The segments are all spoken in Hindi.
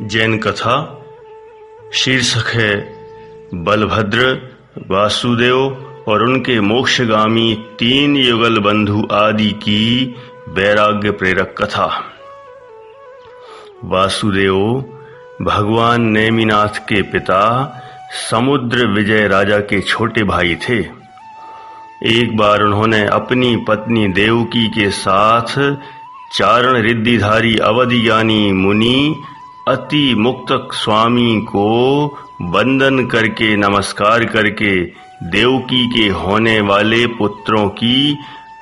जैन कथा शीर्षक है बलभद्र, वासुदेव और उनके मोक्षगामी 3 युगल बंधु आदि की वैराग्य प्रेरक कथा। वासुदेव भगवान नेमिनाथ के पिता समुद्र विजय राजा के छोटे भाई थे। एक बार उन्होंने अपनी पत्नी देवकी के साथ चारण रिद्धिधारी अवधि ज्ञानी मुनि अति मुक्तक स्वामी को वंदन करके नमस्कार करके देवकी के होने वाले पुत्रों की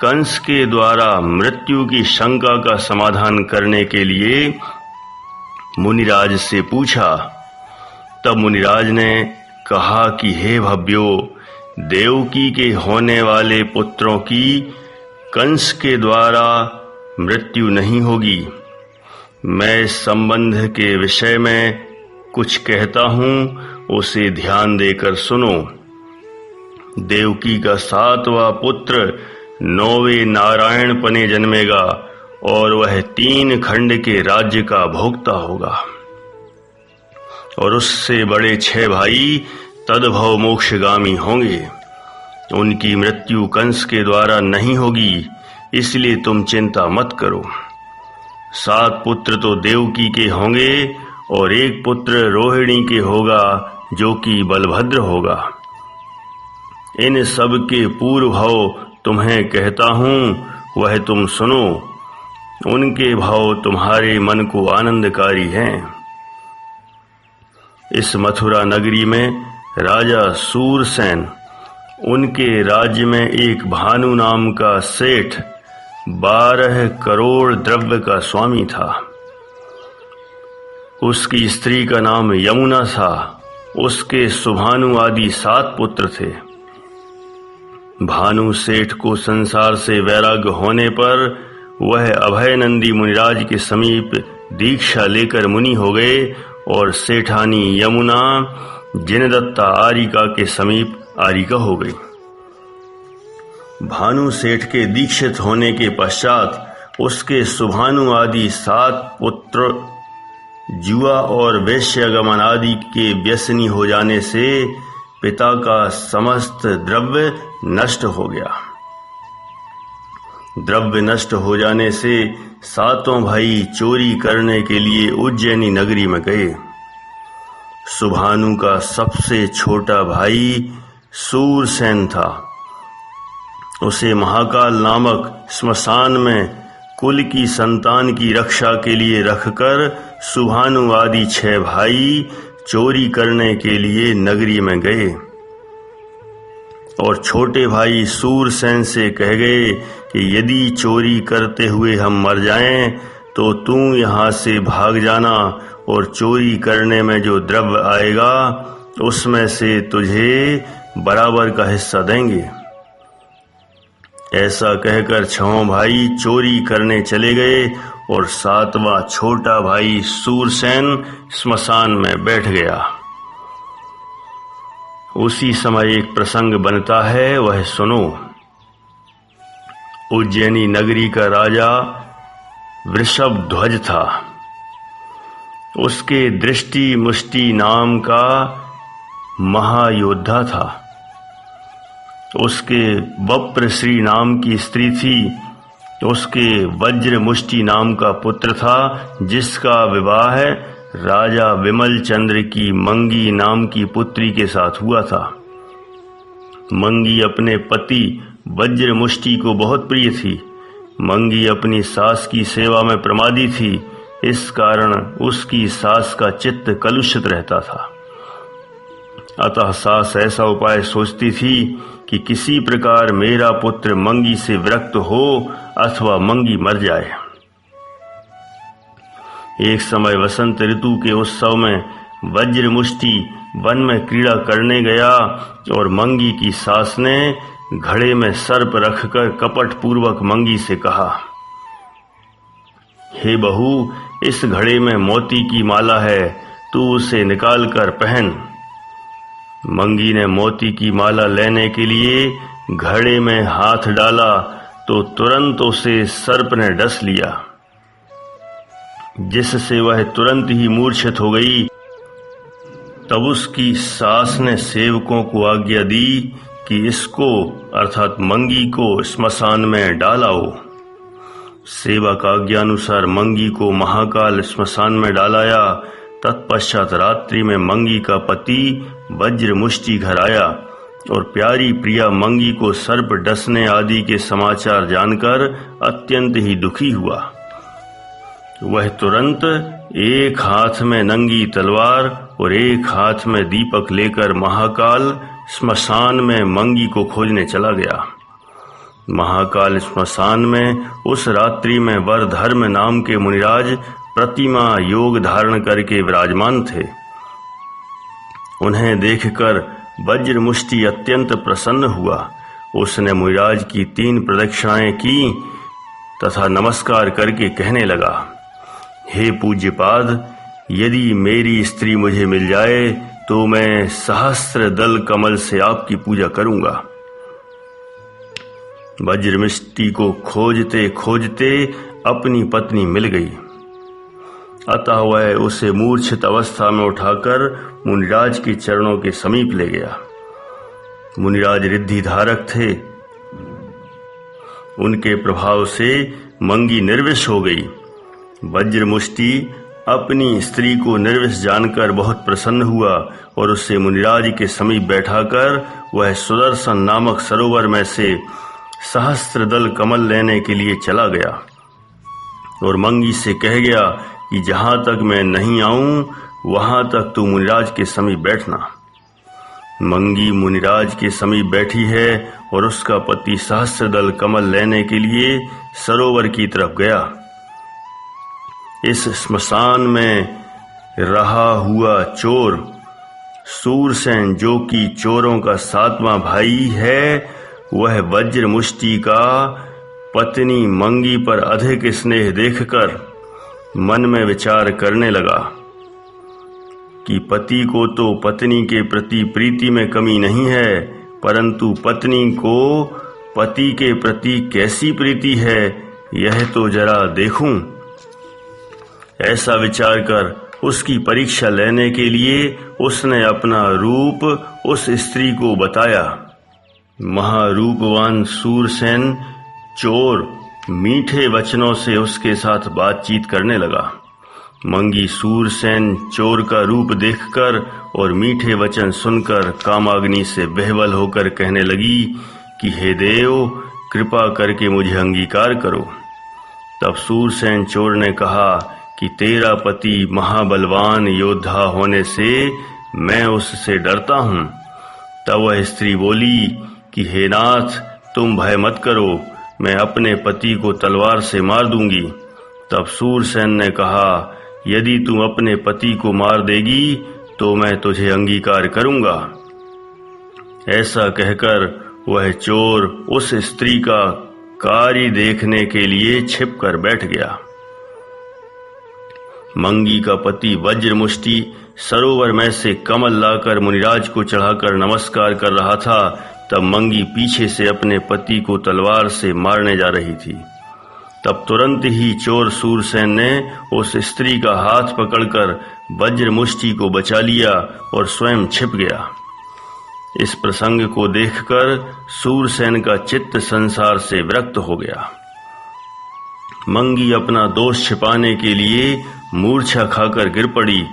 कंस के द्वारा मृत्यु की शंका का समाधान करने के लिए मुनिराज से पूछा। तब मुनिराज ने कहा कि हे भव्यो, देवकी के होने वाले पुत्रों की कंस के द्वारा मृत्यु नहीं होगी। मैं इस संबंध के विषय में कुछ कहता हूँ, उसे ध्यान देकर सुनो। देवकी का 7वां पुत्र 9वें नारायण पने जन्मेगा और वह 3 खंड के राज्य का भोक्ता होगा और उससे बड़े 6 भाई तदभव मोक्षगामी होंगे। उनकी मृत्यु कंस के द्वारा नहीं होगी, इसलिए तुम चिंता मत करो। 7 पुत्र तो देवकी के होंगे और 1 पुत्र रोहिणी के होगा जो कि बलभद्र होगा। इन सब के पूर्व भाव तुम्हें कहता हूँ, वह तुम सुनो। उनके भाव तुम्हारे मन को आनंदकारी हैं। इस मथुरा नगरी में राजा सूरसेन, उनके राज्य में एक भानु नाम का सेठ 12 करोड़ द्रव्य का स्वामी था। उसकी स्त्री का नाम यमुना था। उसके सुभानु आदि 7 पुत्र थे। भानु सेठ को संसार से वैराग्य होने पर वह अभयनंदी मुनिराज के समीप दीक्षा लेकर मुनि हो गए और सेठानी यमुना जिनदत्ता आरिका के समीप आरिका हो गई। भानु सेठ के दीक्षित होने के पश्चात उसके सुभानु आदि 7 पुत्र जुआ और वैश्यगमन आदि के व्यसनी हो जाने से पिता का समस्त द्रव्य नष्ट हो गया। द्रव्य नष्ट हो जाने से 7 भाई चोरी करने के लिए उज्जैनी नगरी में गए। सुभानु का सबसे छोटा भाई सूरसेन था। उसे महाकाल नामक स्मशान में कुल की संतान की रक्षा के लिए रखकर सुभानु आदि 6 भाई चोरी करने के लिए नगरी में गए और छोटे भाई सूरसेन से कह गए कि यदि चोरी करते हुए हम मर जाएं तो तू यहाँ से भाग जाना और चोरी करने में जो द्रव्य आएगा उसमें से तुझे बराबर का हिस्सा देंगे। ऐसा कहकर 6 भाई चोरी करने चले गए और 7वां छोटा भाई सूरसेन स्मशान में बैठ गया। उसी समय एक प्रसंग बनता है, वह सुनो। उज्जैनी नगरी का राजा वृषभध्वज था। उसके दृष्टि मुष्टि नाम का महायोद्धा था। उसके वप्रश्री नाम की स्त्री थी। उसके वज्र मुष्टि नाम का पुत्र था, जिसका विवाह राजा विमल चंद्र की मंगी नाम की पुत्री के साथ हुआ था। मंगी अपने पति वज्र मुष्टि को बहुत प्रिय थी। मंगी अपनी सास की सेवा में प्रमादी थी। इस कारण उसकी सास का चित्त कलुषित रहता था। अतः सास ऐसा उपाय सोचती थी कि किसी प्रकार मेरा पुत्र मंगी से विरक्त हो अथवा मंगी मर जाए। एक समय वसंत ऋतु के उत्सव में वज्रमुष्टि वन में क्रीड़ा करने गया और मंगी की सास ने घड़े में सर्प रखकर कपट पूर्वक मंगी से कहा, हे बहू, इस घड़े में मोती की माला है, तू उसे निकाल कर पहन। मंगी ने मोती की माला लेने के लिए घड़े में हाथ डाला तो तुरंत उसे सर्प ने डस लिया। जिससे वह तुरंत ही मूर्छित हो गई। तब उसकी सास ने सेवकों को आज्ञा दी कि इसको अर्थात मंगी को स्मशान में डालाओ। सेवक आज्ञानुसार मंगी को महाकाल स्मशान में डालाया। तत्पश्चात रात्रि में मंगी का पति वज्र मुष्टि घर आया और प्यारी प्रिया मंगी को सर्प डसने आदि के समाचार जानकर अत्यंत ही दुखी हुआ। वह तुरंत एक हाथ में नंगी तलवार और एक हाथ में दीपक लेकर महाकाल स्मशान में मंगी को खोजने चला गया। महाकाल स्मशान में उस रात्रि में वरधर्म नाम के मुनिराज प्रतिमा योग धारण करके विराजमान थे। उन्हें देखकर वज्र मुष्टि अत्यंत प्रसन्न हुआ। उसने मुनिराज की 3 प्रदक्षिणाएं की तथा नमस्कार करके कहने लगा, हे पूज्यपाद, यदि मेरी स्त्री मुझे मिल जाए तो मैं सहस्त्र दल कमल से आपकी पूजा करूंगा। वज्रमुष्टि को खोजते खोजते अपनी पत्नी मिल गई। अतः वह उसे मूर्छित अवस्था में उठाकर मुनिराज के चरणों के समीप ले गया। मुनिराज रिद्धि धारक थे। उनके प्रभाव से मंगी निर्विष हो गई। वज्रमुष्टि अपनी स्त्री को निर्विष जानकर बहुत प्रसन्न हुआ और उससे मुनिराज के समीप बैठाकर वह सुदर्शन नामक सरोवर में से सहस्त्र दल कमल लेने के लिए चला गया और मंगी से कह गया कि जहां तक मैं नहीं आऊं वहां तक तू मुनिराज के समीप बैठना। मंगी मुनिराज के समीप बैठी है और उसका पति सहस्त्र दल कमल लेने के लिए सरोवर की तरफ गया। इस स्मशान में रहा हुआ चोर सूरसेन, जो कि चोरों का 7वां भाई है, वह वज्रमुष्टि का पत्नी मंगी पर अधिक स्नेह देखकर मन में विचार करने लगा कि पति को तो पत्नी के प्रति प्रीति में कमी नहीं है, परंतु पत्नी को पति के प्रति कैसी प्रीति है यह तो जरा देखूं। ऐसा विचार कर उसकी परीक्षा लेने के लिए उसने अपना रूप उस स्त्री को बताया। महारूपवान सूरसेन चोर मीठे वचनों से उसके साथ बातचीत करने लगा। मंगी सूरसेन चोर का रूप देखकर और मीठे वचन सुनकर कामाग्नि से विह्वल होकर कहने लगी कि हे देव, कृपा करके मुझे अंगीकार करो। तब सूरसेन चोर ने कहा कि तेरा पति महाबलवान योद्धा होने से मैं उससे डरता हूँ। तब वह स्त्री बोली कि हे नाथ, तुम भय मत करो, मैं अपने पति को तलवार से मार दूंगी। तब सूरसेन ने कहा, यदि तुम अपने पति को मार देगी तो मैं तुझे अंगीकार करूंगा। ऐसा कहकर वह चोर उस स्त्री का कार्य देखने के लिए छिपकर बैठ गया। मंगी का पति वज्रमुष्टि सरोवर में से कमल लाकर मुनिराज को चढ़ाकर नमस्कार कर रहा था। तब मंगी पीछे से अपने पति को तलवार से मारने जा रही थी। तब तुरंत ही चोर सूरसेन ने उस स्त्री का हाथ पकड़कर वज्रमुष्टि को बचा लिया और स्वयं छिप गया। इस प्रसंग को देखकर सूरसेन का चित्त संसार से विरक्त हो गया। मंगी अपना दोष छिपाने के लिए मूर्छा खाकर गिर पड़ी।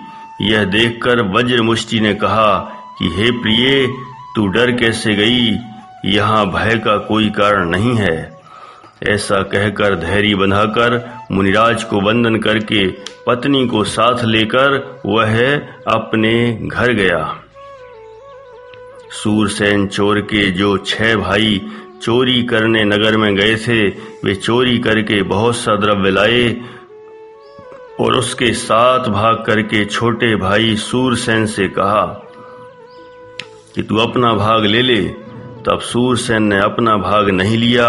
यह देखकर वज्रमुष्टि ने कहा कि हे प्रिये, तू डर कैसे गई? यहाँ भय का कोई कारण नहीं है। ऐसा कहकर धैर्य बंधाकर मुनिराज को वंदन करके पत्नी को साथ लेकर वह अपने घर गया। सूरसेन चोर के जो 6 भाई चोरी करने नगर में गए थे, वे चोरी करके बहुत सा द्रव्य लाए और उसके 7 भाग करके छोटे भाई सूरसेन से कहा कि तू अपना भाग ले ले। तब सूरसेन ने अपना भाग नहीं लिया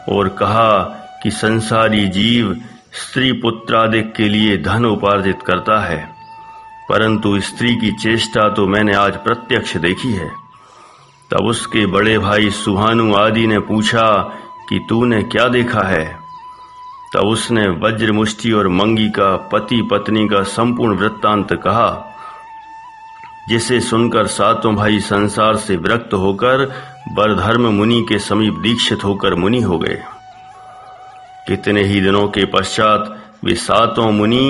और कहा कि संसारी जीव स्त्री पुत्रादिक के लिए धन उपार्जित करता है, परंतु स्त्री की चेष्टा तो मैंने आज प्रत्यक्ष देखी है। तब उसके बड़े भाई सुहानु आदि ने पूछा कि तूने क्या देखा है? तब उसने वज्रमुष्टि और मंगी का पति पत्नी का संपूर्ण वृत्तांत कहा, जिसे सुनकर सातों भाई संसार से विरक्त होकर बरधर्म मुनि के समीप दीक्षित होकर मुनि हो गए। कितने ही दिनों के पश्चात वे सातों मुनि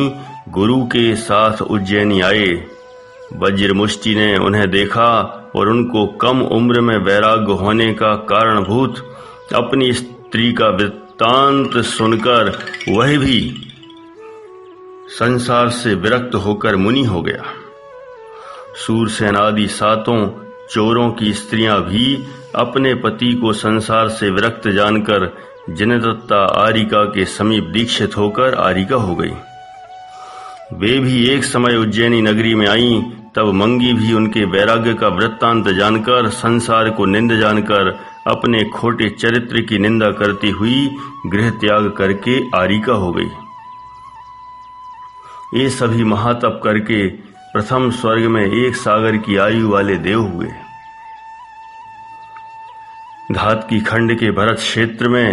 गुरु के साथ उज्जैनी आए। वज्रमुष्टि ने उन्हें देखा और उनको कम उम्र में वैराग्य होने का कारणभूत अपनी स्त्री का वृत्तांत सुनकर वह भी संसार से विरक्त होकर मुनि हो गया। सूरसेन आदि सातों चोरों की स्त्रियां भी अपने पति को संसार से विरक्त जानकर जिनदत्ता आरिका के समीप दीक्षित होकर आरिका हो गई। वे भी एक समय उज्जैनी नगरी में आईं। तब मंगी भी उनके वैराग्य का वृत्तांत जानकर, संसार को निंद जानकर, अपने खोटे चरित्र की निंदा करती हुई गृह त्याग करके आरिका हो गई। ये सभी महातप करके प्रथम स्वर्ग में 1 सागर की आयु वाले देव हुए। धात की खंड के भरत क्षेत्र में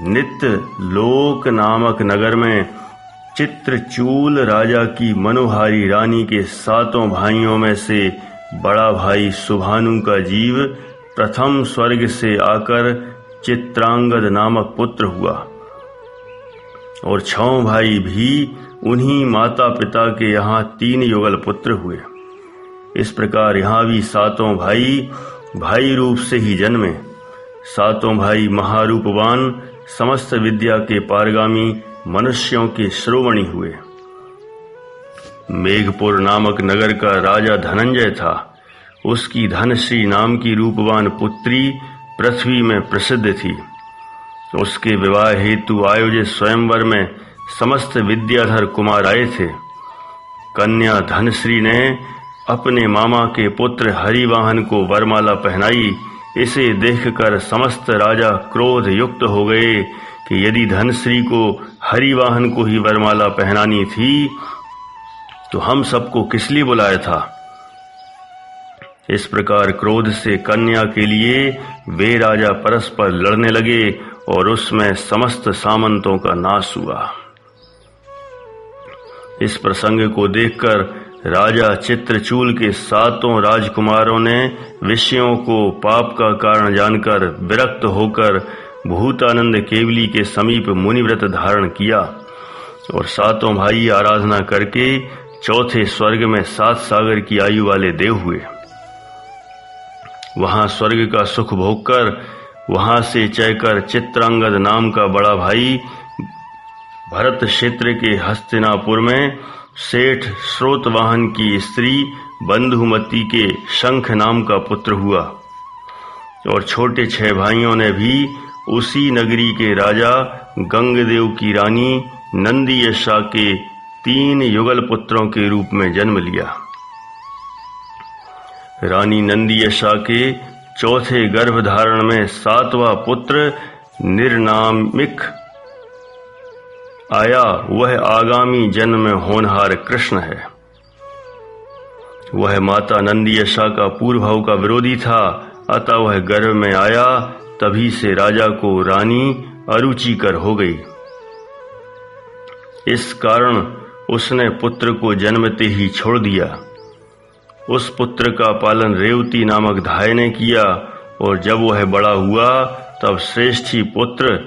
नित्य लोक नामक नगर में चित्रचूल राजा की मनोहारी रानी के 7 भाइयों में से बड़ा भाई सुभानु का जीव प्रथम स्वर्ग से आकर चित्रांगद नामक पुत्र हुआ और 6 भाई भी उन्हीं माता पिता के यहाँ 3 युगल पुत्र हुए। इस प्रकार यहाँ भी 7 भाई भाई रूप से ही जन्मे। 7 भाई महारूपवान, समस्त विद्या के पारगामी, मनुष्यों के श्रोमणी हुए। मेघपुर नामक नगर का राजा धनंजय था। उसकी धनश्री नाम की रूपवान पुत्री पृथ्वी में प्रसिद्ध थी। उसके विवाह हेतु आयोजित स्वयंवर में समस्त विद्याधर कुमार आए थे। कन्या धनश्री ने अपने मामा के पुत्र हरिवाहन को वरमाला पहनाई। इसे देखकर समस्त राजा क्रोध युक्त हो गए कि यदि धनश्री को हरिवाहन को ही वरमाला पहनानी थी तो हम सबको किस लिए बुलाया था। इस प्रकार क्रोध से कन्या के लिए वे राजा परस्पर लड़ने लगे और उसमें समस्त सामंतों का नाश हुआ। इस प्रसंग को देखकर राजा चित्रचूल के 7 राजकुमारों ने विषयों को पाप का कारण जानकर विरक्त होकर भूतानंद केवली के समीप मुनिव्रत धारण किया और 7 भाई आराधना करके चौथे स्वर्ग में 7 सागर की आयु वाले देव हुए। वहां स्वर्ग का सुख भोगकर वहां से चयकर चित्रांगद नाम का बड़ा भाई भरत क्षेत्र के हस्तिनापुर में सेठ श्रोतवाहन की स्त्री बंधुमती के शंख नाम का पुत्र हुआ और छोटे 6 भाइयों ने भी उसी नगरी के राजा गंगदेव की रानी नंदीयशा के 3 युगल पुत्रों के रूप में जन्म लिया। रानी नंदीयशा के चौथे गर्भधारण में 7वां पुत्र निर्नामिक आया। वह आगामी जन्म में होनहार कृष्ण है। वह माता नंदीयशा का पूर्व भाव का विरोधी था, अतः वह गर्भ में आया। तभी से राजा को रानी अरुचिकर हो गई। इस कारण उसने पुत्र को जन्मते ही छोड़ दिया। उस पुत्र का पालन रेवती नामक धाय ने किया और जब वह बड़ा हुआ तब श्रेष्ठी पुत्र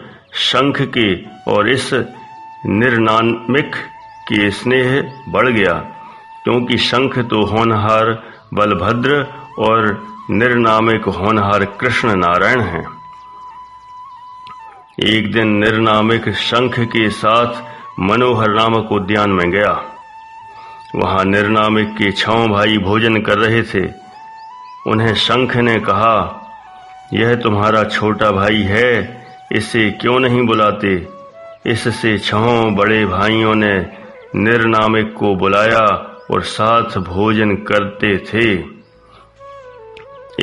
शंख के और इस निर्नामिक के स्नेह बढ़ गया, क्योंकि शंख तो होनहार बलभद्र और निर्नामिक होनहार कृष्ण नारायण हैं। एक दिन निर्नामिक शंख के साथ मनोहर नामक उद्यान में गया। वहां निर्नामिक के 6 भाई भोजन कर रहे थे। उन्हें शंख ने कहा, यह तुम्हारा छोटा भाई है, इसे क्यों नहीं बुलाते। इससे 6 बड़े भाइयों ने निर्नामिक को बुलाया और साथ भोजन करते थे।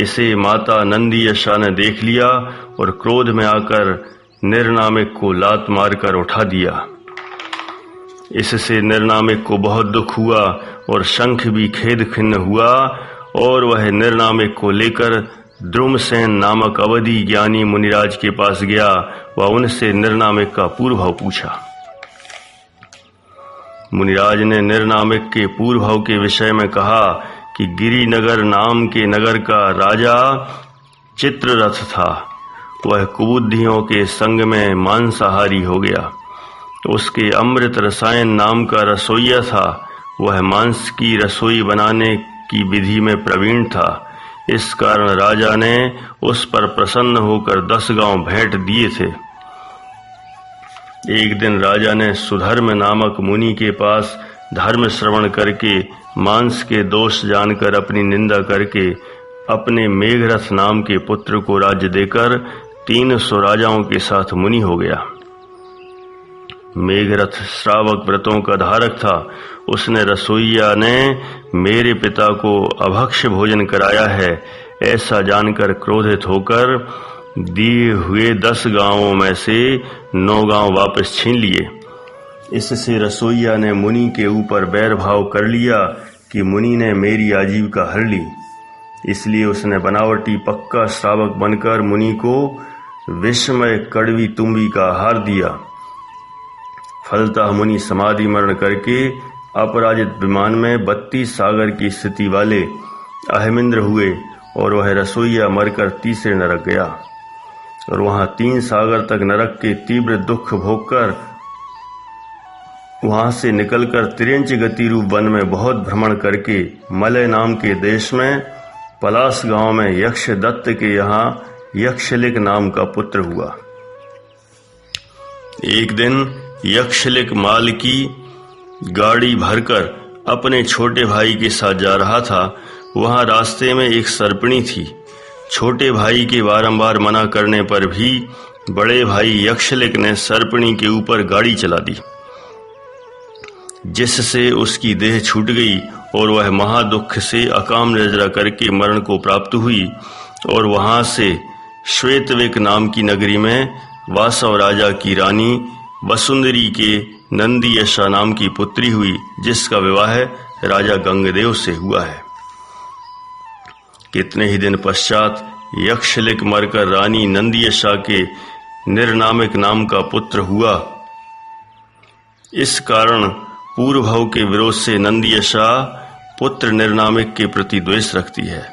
इसे माता नंदीयशा ने देख लिया और क्रोध में आकर निर्नामिक को लात मारकर उठा दिया। इससे निर्नामिक को बहुत दुख हुआ और शंख भी खेद खिन्न हुआ और वह निर्नामिक को लेकर द्रुमसेन नामक अवधि ज्ञानी मुनिराज के पास गया। वह उनसे निर्नामिक का पूर्व भाव पूछा। मुनिराज ने निर्नामिक के पूर्वभाव के विषय में कहा कि गिरिनगर नाम के नगर का राजा चित्ररथ था। वह कुबुद्धियों के संग में मांसाहारी हो गया। उसके अमृत रसायन नाम का रसोइया था। वह मांस की रसोई बनाने की विधि में प्रवीण था। इस कारण राजा ने उस पर प्रसन्न होकर 10 गांव भेंट दिए थे। एक दिन राजा ने सुधर्म नामक मुनि के पास धर्म श्रवण करके मांस के दोष जानकर अपनी निंदा करके अपने मेघरथ नाम के पुत्र को राज्य देकर 300 राजाओं के साथ मुनि हो गया। मेघरथ श्रावक व्रतों का धारक था। उसने रसोइया ने मेरे पिता को अभक्ष्य भोजन कराया है ऐसा जानकर क्रोधित होकर दिए हुए 10 गांवों में से 9 गांव वापस छीन लिए। इससे रसोइया ने मुनि के ऊपर बैर भाव कर लिया कि मुनि ने मेरी आजीविका हर ली। इसलिए उसने बनावटी पक्का श्रावक बनकर मुनि को विषमय कड़वी तुम्बी का आहार दिया। फलतः मुनि समाधि मरण करके अपराजित विमान में 32 सागर की स्थिति वाले अहमिंद्र हुए और वह रसोइया मरकर तीसरे नरक गया और वहां 3 सागर तक नरक के तीव्र दुख भोगकर वहां से निकलकर तिर्यंच गति रूप वन में बहुत भ्रमण करके मलय नाम के देश में पलास गांव में यक्ष दत्त के यहाँ यक्षलिक नाम का पुत्र हुआ। एक दिन यक्षलिक माल की गाड़ी भरकर अपने छोटे भाई के साथ जा रहा था। वहां रास्ते में एक सर्पिणी थी। छोटे भाई के बारंबार मना करने पर भी बड़े भाई यक्षलिक ने सर्पिणी के ऊपर गाड़ी चला दी, जिससे उसकी देह छूट गई और वह महादुख से अकाम निर्जरा करके मरण को प्राप्त हुई और वहां से श्वेतविक नाम की नगरी में वासव राजा की रानी वसुंधरी के नंदीयशा नाम की पुत्री हुई, जिसका विवाह राजा गंगदेव से हुआ है। कितने ही दिन पश्चात यक्षलिक मरकर रानी नंदीयशा के निर्नामिक नाम का पुत्र हुआ। इस कारण पूर्वभाव के विरोध से नंदीयशा पुत्र निर्नामिक के प्रति द्वेष रखती है।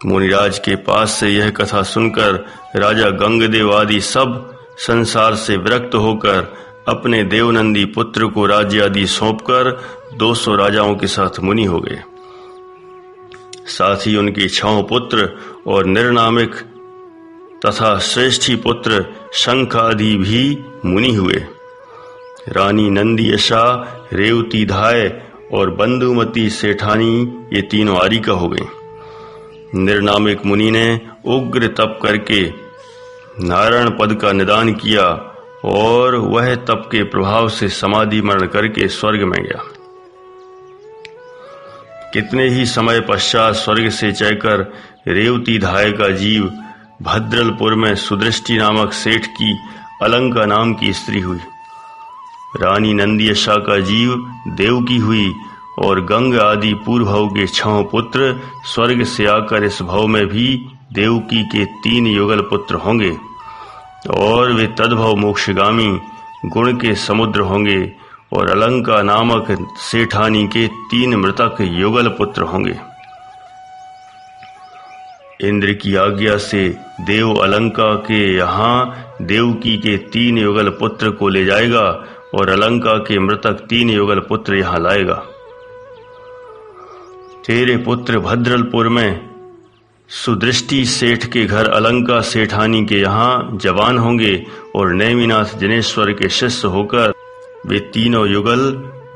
मुनिराज के पास से यह कथा सुनकर राजा गंगदेव आदि सब संसार से विरक्त होकर अपने देवनंदी पुत्र को राज्य आदि सौंपकर 200 राजाओं के साथ मुनि हो गए। साथ ही उनके 6 पुत्र और निर्नामिक तथा श्रेष्ठी पुत्र शंख आदि भी मुनि हुए। रानी नंदीयशा, रेवती धाय और बंधुमती सेठानी ये तीनों आरिका हो गई। निर्नामिक मुनि ने उग्र तप करके नारायण पद का निदान किया और वह तप के प्रभाव से समाधि मरण करके स्वर्ग में गया। कितने ही समय पश्चात स्वर्ग से चढ़कर रेवती धाय का जीव भद्रलपुर में सुदृष्टि नामक सेठ की अलंका नाम की स्त्री हुई। रानी नंदीयशा का जीव देवकी हुई और गंग आदि पूर्वभाव के 6 पुत्र स्वर्ग से आकर इस भाव में भी देवकी के 3 युगल पुत्र होंगे और वे तद्भव मोक्षगामी गुण के समुद्र होंगे और अलंका नामक सेठानी के 3 मृतक युगल पुत्र होंगे। इंद्र की आज्ञा से देव अलंका के यहाँ देवकी के 3 युगल पुत्र को ले जाएगा और अलंका के मृतक 3 युगल पुत्र यहाँ लाएगा। तेरे पुत्र भद्रलपुर में सुदृष्टि सेठ के घर अलंका सेठानी के यहाँ जवान होंगे और नेमिनाथ जिनेश्वर के शिष्य होकर वे 3 युगल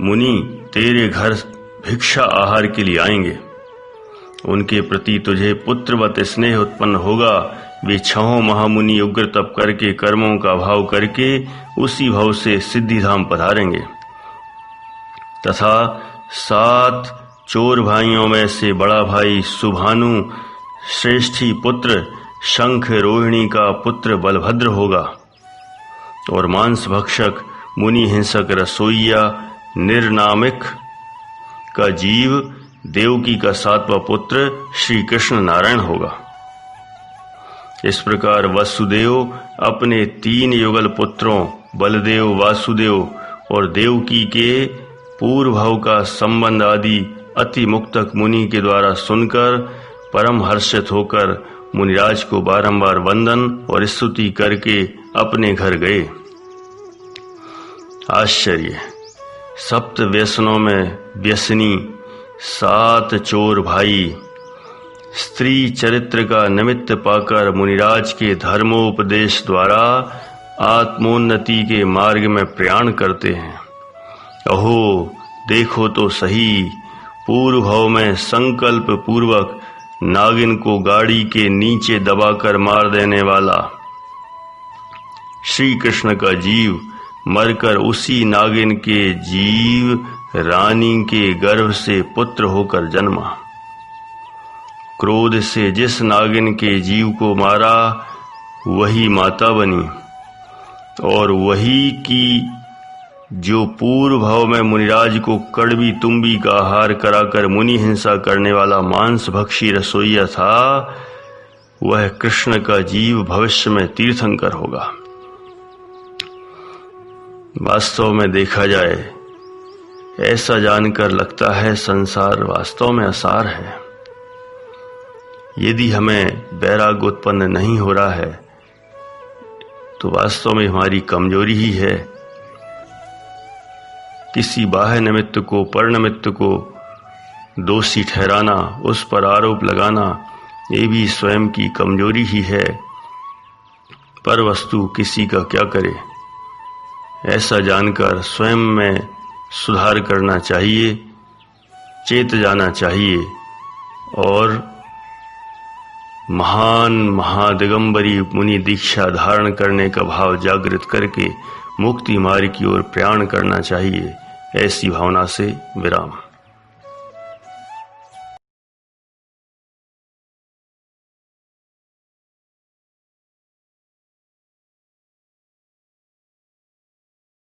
मुनि तेरे घर भिक्षा आहार के लिए आएंगे। उनके प्रति तुझे पुत्रवत स्नेह उत्पन्न होगा। वे 6 महामुनि उग्र तप करके कर्मों का भाव करके उसी भाव से सिद्धिधाम पधारेंगे तथा 7 चोर भाइयों में से बड़ा भाई सुभानु श्रेष्ठी पुत्र शंख रोहिणी का पुत्र बलभद्र होगा और मांस भक्षक मुनि हिंसक रसोइया निर्नामिक का जीव देवकी का 7वां पुत्र श्री कृष्ण नारायण होगा। इस प्रकार वसुदेव अपने 3 युगल पुत्रों बलदेव, वासुदेव और देवकी के पूर्व भाव का संबंध आदि अति मुक्तक मुनि के द्वारा सुनकर परम हर्षित होकर मुनिराज को बारंबार वंदन और स्तुति करके अपने घर गए। आश्चर्य! सप्त व्यसनों में व्यसनी 7 चोर भाई स्त्री चरित्र का निमित्त पाकर मुनिराज के धर्मोपदेश द्वारा आत्मोन्नति के मार्ग में प्रयाण करते हैं। अहो, देखो तो सही, पूर्व भाव में संकल्प पूर्वक नागिन को गाड़ी के नीचे दबाकर मार देने वाला श्री कृष्ण का जीव मरकर उसी नागिन के जीव रानी के गर्भ से पुत्र होकर जन्मा। क्रोध से जिस नागिन के जीव को मारा वही माता बनी, और वही की जो पूर्व भाव में मुनिराज को कड़वी तुम्बी का आहार कराकर मुनि हिंसा करने वाला मांस भक्षी रसोइया था, वह कृष्ण का जीव भविष्य में तीर्थंकर होगा। वास्तव में देखा जाए, ऐसा जानकर लगता है संसार वास्तव में असार है। यदि हमें वैराग्य उत्पन्न नहीं हो रहा है तो वास्तव में हमारी कमजोरी ही है। किसी बाह्य निमित्त को, पर निमित्त को दोषी ठहराना, उस पर आरोप लगाना, ये भी स्वयं की कमजोरी ही है। पर वस्तु किसी का क्या करे, ऐसा जानकर स्वयं में सुधार करना चाहिए, चेत जाना चाहिए और महान महादिगंबरी मुनि दीक्षा धारण करने का भाव जागृत करके मुक्ति मार्ग की ओर प्रयाण करना चाहिए। ऐसी भावना से विराम।